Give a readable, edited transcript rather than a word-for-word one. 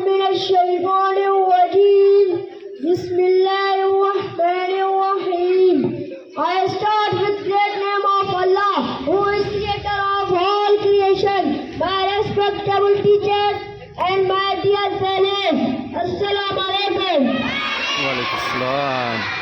من الشيطان الرجيم. بسم الله الرحمن الرحيم. I start with great name of Allah, who is creator of all creation. My respectable teachers and my dear parents. Assalamu alaikum. Wa alaikum assalam.